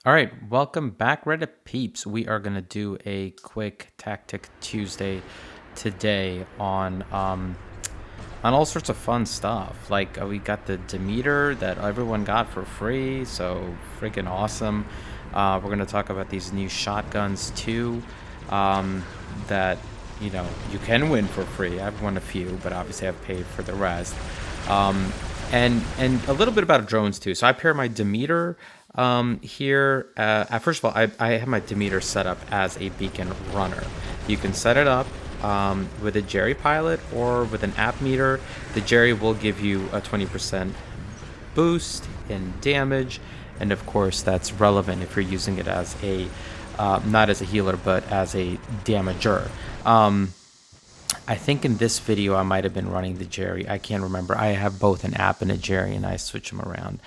All right, welcome back, Reddit peeps. We are gonna do a quick Tactic Tuesday today on all sorts of fun stuff. Like we got the Demeter that everyone got for free, so freaking awesome. We're gonna talk about these new shotguns too, that you can win for free. I've won a few, but obviously I've paid for the rest. Um, and a little bit about drones too. So I pair my Demeter here. First of all, I have my Demeter set up as a beacon runner. You can set it up with a Jerry pilot or with an app meter. The Jerry will give you a 20% boost in damage, and of course that's relevant if you're using it as a not as a healer but as a damager. I think in this video I might have been running the Jerry. I can't remember. I have both an app and a Jerry, and I switch them around.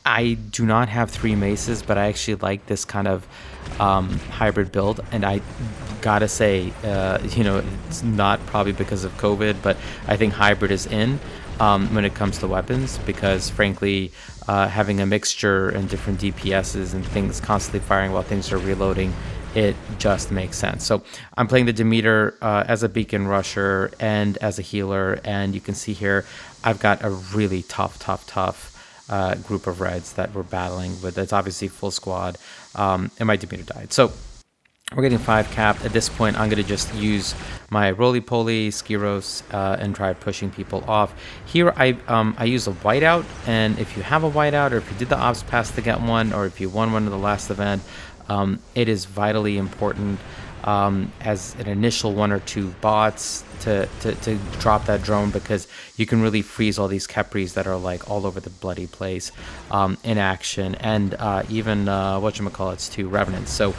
I do not have 3 maces, but I actually like this kind of hybrid build, and I gotta say, it's not probably because of COVID, but I think hybrid is in when it comes to weapons, because frankly, having a mixture and different DPSs and things constantly firing while things are reloading, it just makes sense. So I'm playing the Demeter as a beacon rusher and as a healer, and you can see here I've got a really tough group of reds that we're battling with. It's obviously full squad, and my Demeter died. So we're getting 5 capped. At this point, I'm going to just use my roly-poly, Skiros, and try pushing people off. Here, I use a whiteout, and if you have a whiteout, or if you did the ops pass to get one, or if you won one in the last event, it is vitally important as an initial 1 or 2 bots to drop that drone, because you can really freeze all these Kepris that are like all over the bloody place in action, and even whatchamacallits too, Revenants. So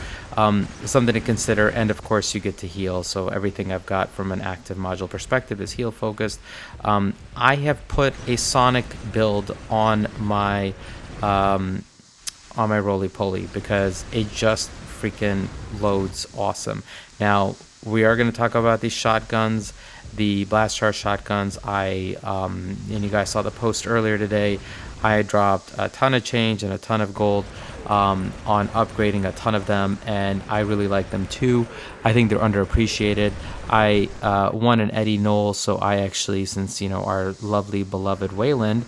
something to consider, and of course you get to heal, so everything I've got from an active module perspective is heal focused. I have put a Sonic build on my roly-poly because it just freaking loads awesome. Now, we are going to talk about these shotguns, the Blastcharge Shotguns. And you guys saw the post earlier today. I dropped a ton of change and a ton of gold on upgrading a ton of them, and I really like them too. I think they're underappreciated. I won an Eddie Knoll, so I actually, since our lovely beloved Weyland,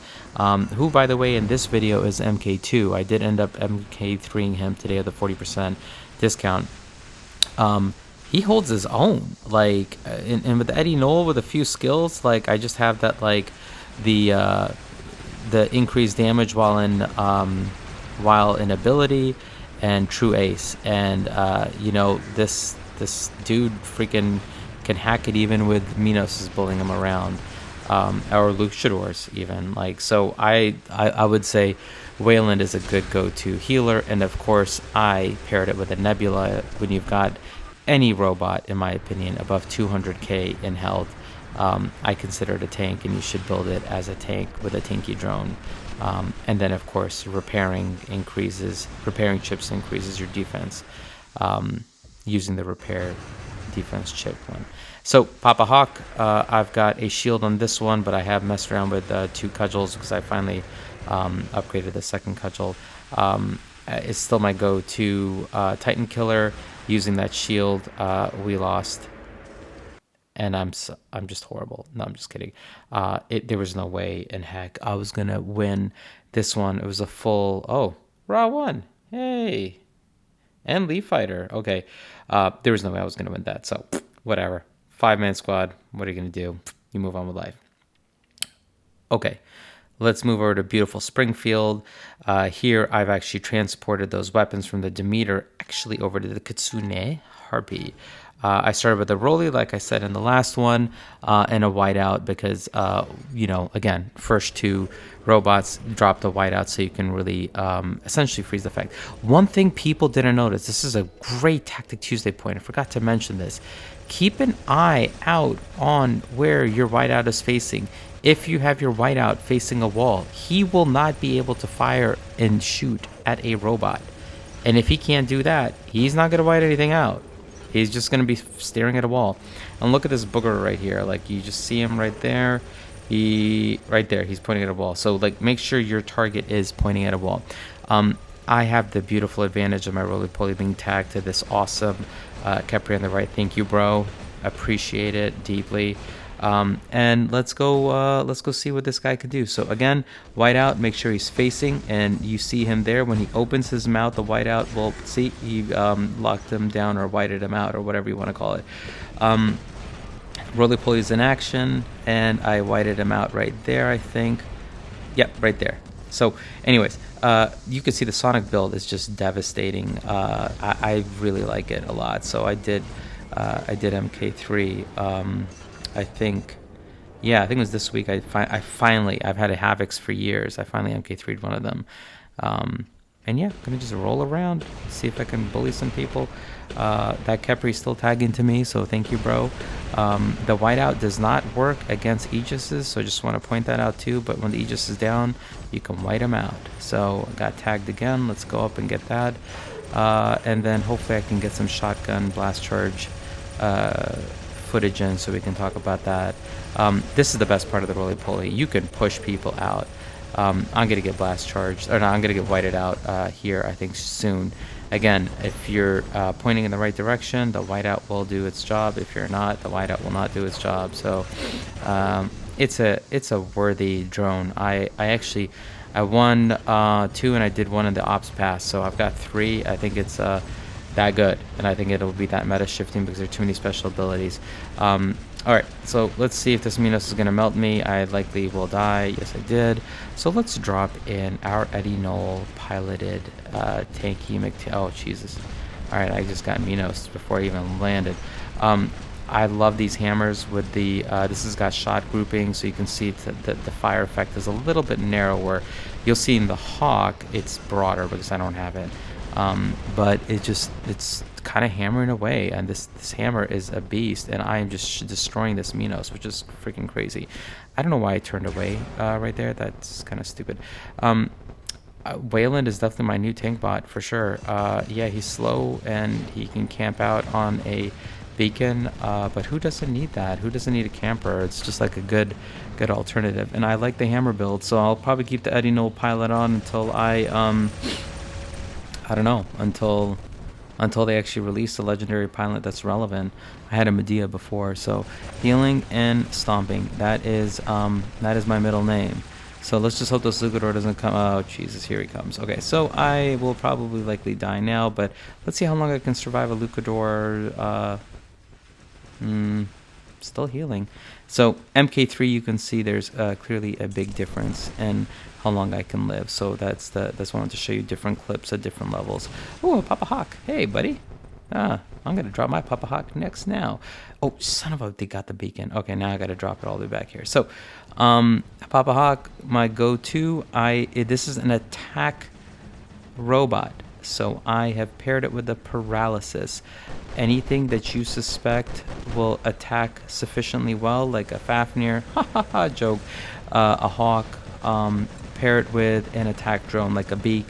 who by the way in this video is MK2, I did end up MK3ing him today at the 40% discount. He holds his own, like, and with Eddie Knoll with a few skills, like I just have that, like the increased damage while in ability and true ace, and this dude freaking can hack it even with Minos is bullying him around, or Luchadors even, like. So I would say Weyland is a good go-to healer, and of course I paired it with a Nebula. When you've got any robot, in my opinion, above 200k in health, I consider it a tank, and you should build it as a tank with a tanky drone. And then of course repairing chips increases your defense, using the repair defense chip one. So Papa Hawk, I've got a shield on this one, but I have messed around with 2 cudgels because I finally upgraded the second cudgel. It's still my go-to Titan killer. Using that shield, we lost, and I'm just horrible. No, I'm just kidding. There was no way in heck I was gonna win this one. It was a full raw one. Hey, and Leaf Fighter. Okay, there was no way I was gonna win that. So whatever. 5-man squad. What are you gonna do? You move on with life. Okay. Let's move over to beautiful Springfield. Here, I've actually transported those weapons from the Demeter actually over to the Kitsune Harpy. I started with a Roly, like I said in the last one, and a whiteout because, again, first 2 robots drop the whiteout so you can really essentially freeze the effect. One thing people didn't notice, this is a great Tactic Tuesday point, I forgot to mention this. Keep an eye out on where your whiteout is facing. If you have your whiteout facing a wall, he will not be able to fire and shoot at a robot. And if he can't do that, he's not going to white anything out. He's just going to be staring at a wall. And look at this booger right here. Like, you just see him right there. Right there, he's pointing at a wall. So, like, make sure your target is pointing at a wall. I have the beautiful advantage of my roly-poly being tagged to this awesome Kepri on the right. Thank you, bro. Appreciate it deeply. And let's go see what this guy can do. So again, whiteout, make sure he's facing, and you see him there. When he opens his mouth, the whiteout will see he locked him down or whited him out or whatever you want to call it. Roly-poly is in action, and I whited him out right there, I think. Yep, right there. So anyways, you can see the Sonic build is just devastating. I really like it a lot. So I did MK3. I think it was this week. I've had a Havocs for years. I finally MK3'd one of them. And yeah, I'm gonna just roll around, see if I can bully some people. That Kepri's still tagging to me, so thank you, bro. The whiteout does not work against Aegises, so I just want to point that out too. But when the Aegis is down, you can white him out. So I got tagged again. Let's go up and get that. And then hopefully I can get some shotgun blast charge footage in so we can talk about that. This is the best part of the roly-poly. You can push people out. I'm gonna get blast charged, or no, I'm gonna get whited out here, I think, soon. Again, if you're pointing in the right direction, the whiteout will do its job. If you're not, the whiteout will not do its job. So it's a worthy drone. I won 2 and I did 1 in the ops pass, so I've got 3. I think it's that good, and I think it'll be that meta shifting because there are too many special abilities. Alright, so let's see if this Minos is going to melt me. I likely will die. Yes, I did. So let's drop in our Eddie Knoll piloted tanky oh, Jesus. Alright, I just got Minos before I even landed. I love these hammers with the, this has got shot grouping, so you can see that the fire effect is a little bit narrower. You'll see in the Hawk, it's broader because I don't have it. But it's kind of hammering away, and this hammer is a beast, and I am just destroying this Minos, which is freaking crazy. I don't know why I turned away right there. That's kind of stupid. Weyland is definitely my new tank bot for sure. Yeah, he's slow and he can camp out on a beacon, but who doesn't need that? Who doesn't need a camper? It's just like a good alternative, and I like the hammer build, so I'll probably keep the Eddie Knoll pilot on until I don't know, until they actually release a legendary pilot that's relevant. I had a Medea before, so healing and stomping, that is my middle name. So let's just hope this Luchador doesn't come. Oh Jesus, here he comes. Okay, so I will probably likely die now, but let's see how long I can survive a Luchador. Still healing. So MK3, you can see there's clearly a big difference in how long I can live. So that's why I wanted to show you different clips at different levels. Oh, Papa Hawk. Hey, buddy. I'm going to drop my Papa Hawk next now. Oh, son of a, they got the beacon. Okay, now I got to drop it all the way back here. So, Papa Hawk, my go-to, this is an attack robot. So I have paired it with the paralysis. Anything that you suspect will attack sufficiently well, like a Fafnir, joke, a Hawk, pair it with an attack drone like a Beak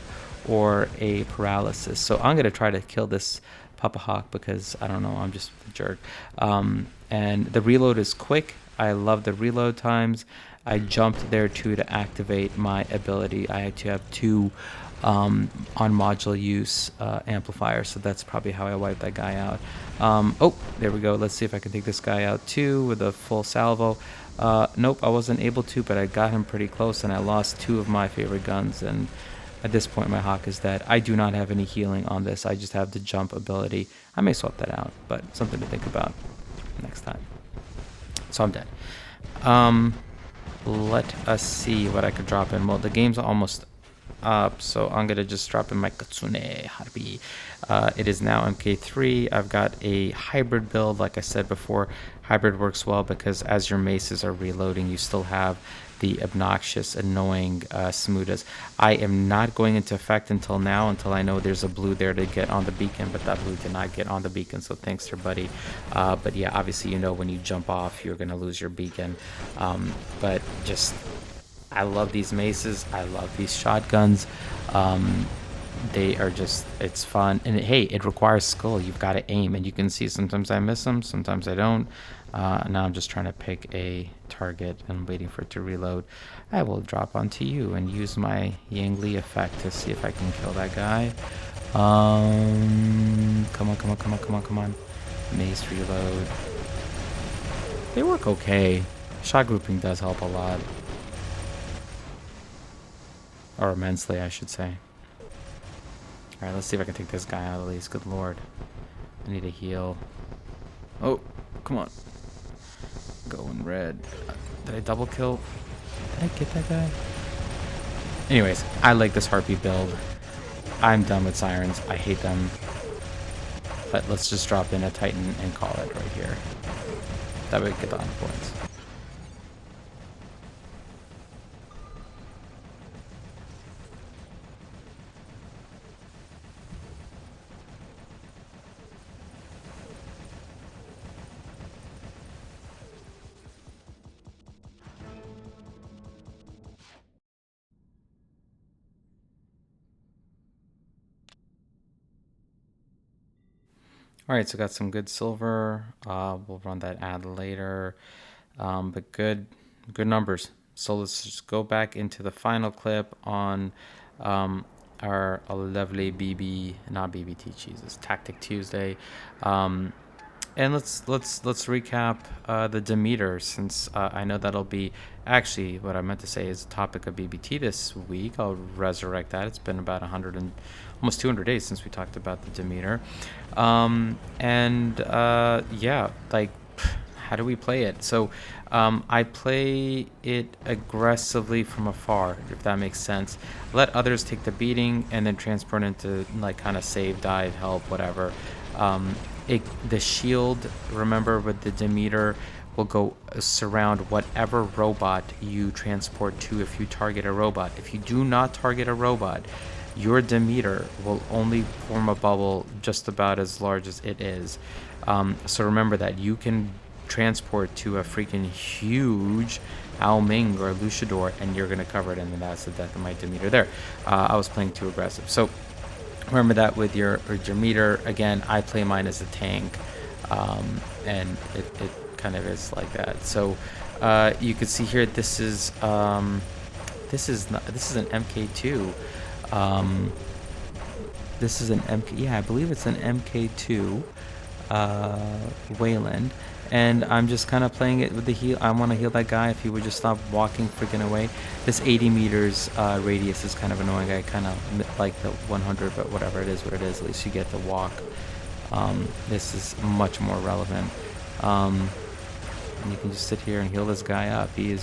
or a paralysis. So I'm going to try to kill this Papa Hawk because, I don't know, I'm just a jerk. And the reload is quick. I love the reload times. I jumped there too to activate my ability. I had to have 2 on module use amplifier, so that's probably how I wiped that guy out. Oh, there we go. Let's see if I can take this guy out too with a full salvo. Nope, I wasn't able to, but I got him pretty close, and I lost 2 of my favorite guns, and at this point my Hawk is dead. I do not have any healing on this. I just have the jump ability. I may swap that out, but something to think about next time. So I'm dead. Let us see what I could drop in. Well, the game's almost up, so I'm gonna just drop in my Kitsune Harpy. It is now MK3. I've got a hybrid build. Like I said before, hybrid works well because as your maces are reloading, you still have the obnoxious, annoying Smudas. I am not going into effect until I know there's a blue there to get on the beacon, but that blue did not get on the beacon, so thanks there, buddy. But yeah, obviously, you know, when you jump off, you're gonna lose your beacon. But just, I love these maces. I love these shotguns. They are just, it's fun. And hey, it requires skill. You've got to aim, and you can see sometimes I miss them, sometimes I don't. Now I'm just trying to pick a target and waiting for it to reload. I will drop onto you and use my Yangli effect to see if I can kill that guy. Come on, come on, come on, come on, come on. Mace reload. They work okay. Shot grouping does help a lot. Or immensely, I should say. Alright, let's see if I can take this guy out at least. Good lord. I need a heal. Oh, come on. Going red. Did I double kill? Did I get that guy? Anyways, I like this Harpy build. I'm done with Sirens. I hate them. But let's just drop in a Titan and call it right here. That way we get the points. Alright, so got some good silver. We'll run that ad later. But good numbers. So let's just go back into the final clip on our lovely not BBT, Jesus, Tactic Tuesday. And let's recap the Demeter, since I know that'll be actually what I meant to say is the topic of BBT this week. I'll resurrect that. It's been about almost 200 days since we talked about the Demeter. Yeah, like, how do we play it? So I play it aggressively from afar, if that makes sense. Let others take the beating and then transport into like kind of save, dive, help, whatever. The shield, remember, with the Demeter, will go surround whatever robot you transport to if you target a robot. If you do not target a robot, your Demeter will only form a bubble just about as large as it is. So remember that you can transport to a freaking huge Ao Ming or Luchador, and you're going to cover it, and then that's the death of my Demeter there. I was playing too aggressive. So remember that with your Demeter. Again, I play mine as a tank, and it kind of is like that. So you can see here, this is an MK2. This is an MK. Yeah, I believe it's an MK2 Weyland. And I'm just kind of playing it with the heal. I want to heal that guy if he would just stop walking freaking away. This 80 meters radius is kind of annoying. I kind of like the 100, but whatever, it is what it is. At least you get the walk. This is much more relevant. You can just sit here and heal this guy up. He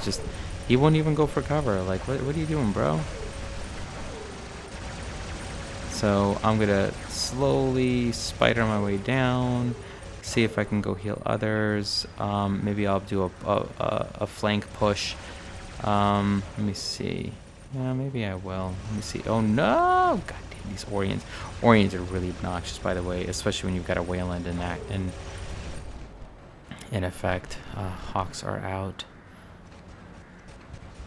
won't even go for cover. Like, what are you doing, bro? So I'm going to slowly spider my way down. See if I can go heal others. Maybe I'll do a flank push. Let me see. Yeah, maybe I will. Let me see. Oh no! God damn, these Orions. Orions are really obnoxious, by the way, especially when you've got a Weyland in effect. Hawks are out.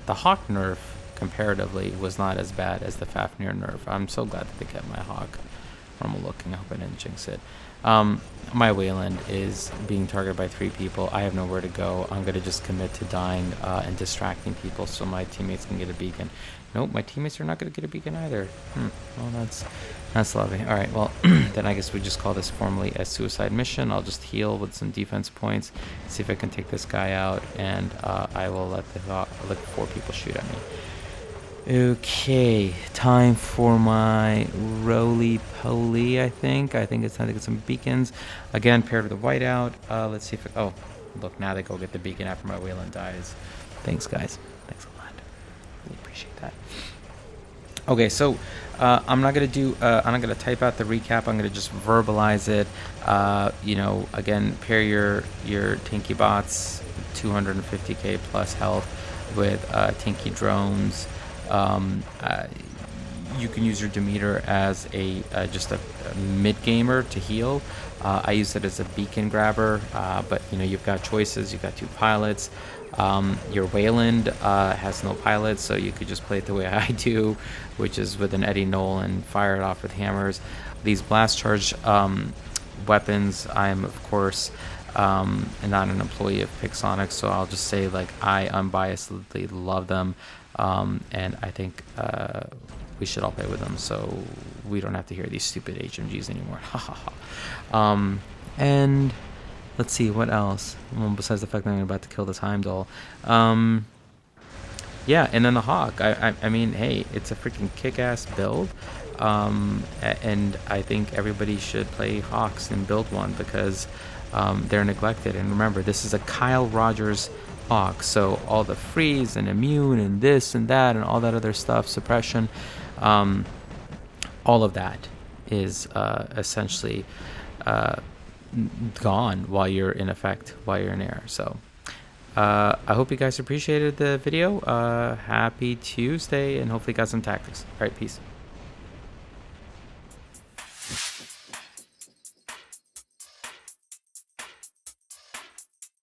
The Hawk nerf, comparatively, was not as bad as the Fafnir nerf. I'm so glad that they kept my Hawk normal looking. I hope I didn't jinx it. My Weyland is being targeted by 3 people. I have nowhere to go. I'm going to just commit to dying and distracting people so my teammates can get a beacon. Nope, my teammates are not going to get a beacon either. Well, that's lovely. All right, well, then I guess we just call this formally a suicide mission. I'll just heal with some defense points, see if I can take this guy out, and I will let 4 people shoot at me. Okay, time for my roly-poly, I think. I think it's time to get some beacons. Again, paired with a whiteout. Let's see if it... Oh, look, now they go get the beacon after my Weyland dies. Thanks, guys. Thanks a lot. Really appreciate that. Okay, so I'm not going to type out the recap. I'm going to just verbalize it. Again, pair your tanky bots, 250k plus health, with tanky drones. You can use your Demeter as just a mid gamer to heal. I use it as a beacon grabber, but you've got choices. You've got 2 pilots. Your Weyland has no pilot, so you could just play it the way I do, which is with an Eddie Knoll and fire it off with hammers. These Blastcharge weapons, I'm of course and not an employee of Pixonics. So I'll just say, like, I unbiasedly love them, and I think we should all play with them, so we don't have to hear these stupid HMGs anymore. And let's see what else. Well, besides the fact that I'm about to kill this Heimdall. Yeah, and then the Hawk. I mean, hey, it's a freaking kick-ass build. And I think everybody should play Hawks and build one because they're neglected. And remember, this is a Kyle Rogers Hawk, so all the freeze and immune and this and that and all that other stuff, suppression, all of that is essentially gone while you're in effect, while you're in air. So I hope you guys appreciated the video. Happy Tuesday, and hopefully got some tactics. All right, peace.